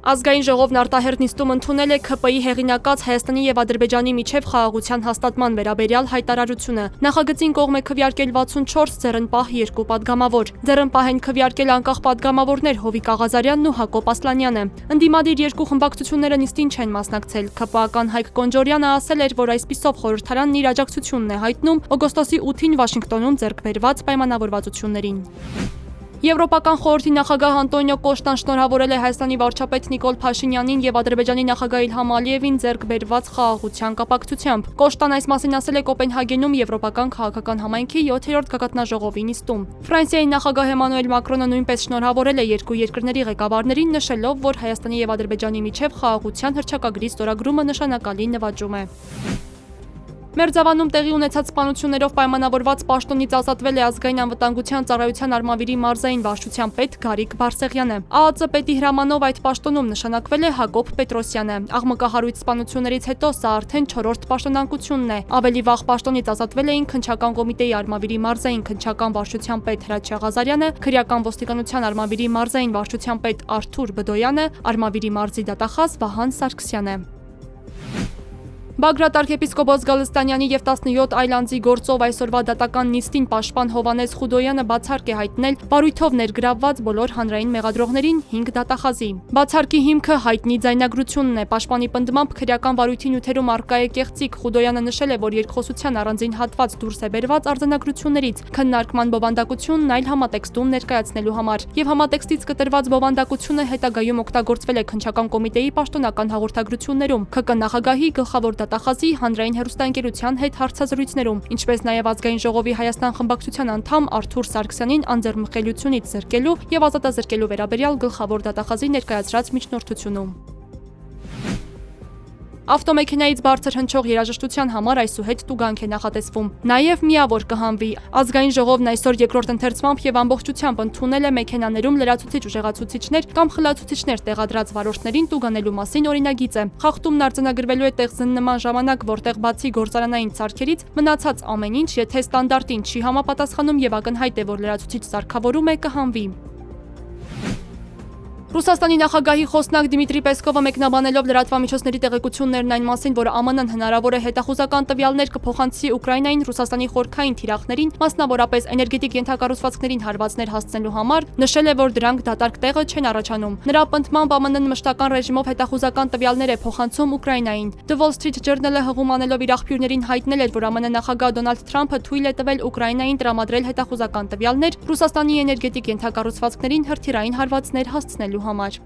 Ազգային ժողովն արտահերթ նիստում ընդունել է ՔՊ-ի հեղինակած Հայաստանի եւ Ադրբեջանի միջև խաղաղության հաստատման վերաբերյալ հայտարարությունը։ Նախագծին կողմ է քվեարկել 64 ձեռնպահ 2 падգամավոր։ Ձեռնպահ են քվեարկել անկախ падգամավորներ Հովիկ Աղազարյանն ու Հակոբ Ասլանյանը։ Ընդդիմադիր երկու խմբակցությունները նիստին չեն մասնակցել։ ՔՊ-ական Հայկ Կոնջորյանը ասել էր, որ այսպիսով խորհրդարանն իր աջակցությունն է հայտնում օգոստոսի 8-ին Վաշինգտոնում ձեռք բերված պայմանավորվածություններին։ Եվրոպական խորհրդի նախագահ Անտոնիո Կոշտան շնորհավորել է Հայաստանի վարչապետ Նիկոլ Փաշինյանին եւ Ադրբեջանի նախագահ Իլհամ Ալիևին ձեռք բերված խաղաղության կապակցությամբ։ Կոշտան այս մասին ասել է Կոպենհագենում Եվրոպական քաղաքական համայնքի 7-րդ գագաթնաժողովի նիստում։ Ֆրանսիայի նախագահ Էմանուել Մակրոնը նույնպես շնորհավորել է երկու երկրների ղեկավարներին, նշելով, որ Հայաստանի եւ Ադրբեջանի միջև խաղաղության հռչակագրի ստորագրումը նշանակալի նվաճում է։ Մերձավանում տեղի ունեցած սպանություններով պայմանավորված պաշտոնից ազատվել է Ազգային անվտանգության ծառայության Արմավիրի մարզային վարչության պետ Գարիկ Բարսեղյանը։ ԱԱԾ պետի հրամանով այդ պաշտոնում նշանակվել է Հակոբ Պետրոսյանը։ Աղմկահարույց սպանություններից հետո սա արդեն 4-րդ պաշտոնակությունն է։ Ավելի վաղ պաշտոնից ազատվել էին Քննչական կոմիտեի Արմավիրի մարզային քննչական վարչության պետ Հրաչյա Ղազարյանը, Քրեական ոստիկանության Արմավիրի մարզային վարչության պետ Արթուր Բդոյանը, Արմավիրի մարզի դատախազ Վահան Սարգսյանը։ Բագրատ arczepiskopos Գալստանյանի եւ 17 այլ անձի գործով այսօրվա դատական նիստին պաշտպան Հովանես Խուդոյանը բացառք է հայտնել բարույթով ներգրավված բոլոր հանրային մեղադրողներին 5 դատախազի։ Բացարկի հիմքը հայտնի ձայնագրությունն է։ Պաշտպանի պնդմամբ քրեական վարույթի նյութերում առկա է կեղծիք։ Խուդոյանը նշել է, որ երկխոսության առանձին հատված դուրս է բերված արձանագրություններից քննարկման բովանդակությունն այլ համատեքստում ներկայացնելու համար, եւ համատեքստից կտրված բովանդակությունը հետագայում օգտագործվել է Քննչական կոմիտեի պաշտոնական հաղորդագրություններում, ՔԿ նախագահի գլխավոր դատախազի հանրային հեռուստաընկերության հետ հարցազրույցներում, ինչպես նաև Ազգային ժողովի Հայաստան խմբակցության անդամ Արթուր Սարգսյանին անձեռնմխելիությունից զրկելու եւ ազատազրկելու վերաբերյալ գլխավոր դատախազի ներկայացրած միջնորդությունում։ Ավտոմեքենայից բարձր հնչող երաժշտության համար այսուհետ տուգանք է նախատեսվում։ Նաև միավոր կհանվի։ Ազգային ժողովն այսօր երկրորդ ընթերցմամբ եւ ամբողջությամբ ընդունել է մեքենաներում լրացուցիչ ուժեղացուցիչներ կամ խլացուցիչներ տեղադրած վարորդներին տուգանելու մասին օրինագիծը։ Խախտումն արձանագրվելու է տեղզննման ժամանակ, որտեղ բացի գործարանային սարքերից մնացած ամեն ինչ, եթե ստանդարտին չի համապատասխանում եւ ակնհայտ է, որ լրացուցիչ սարքավորում է, կհանվի։ Ռուսաստանի նախագահի խոսնակ Դիմիտրի Պեսկովը մեկնաբանելով լրատվամիջոցների տեղեկություններն այն մասին, որ ԱՄՆ-ն հնարավոր է հետախուզական տվյալներ կփոխանցի Ուկրաինային Ռուսաստանի խորքային թիրախներին, մասնավորապես էներգետիկ ենթակառուցվածքներին հարվածներ հասցնելու համար, նշել է, որ դրանք դատարկ տեղը չեն առաջանում։ Նրա պնդմամբ ԱՄՆ-ն մշտական ռեժիմով հետախուզական տվյալներ է փոխանցում Ուկրաինային։ The Wall Street Journal-ը հղում անելով իր աղբյուրներին հայտնել էր, որ ԱՄՆ նախագահ Դոնալդ Թրամփը թույլ է տվել Ուկրաինային տրամադրել հետախուզական տվյալներ Ռուսաստանի էներգետիկ ենթակառուցվածքներին հրթիռային հարվածներ հասցնելու համար։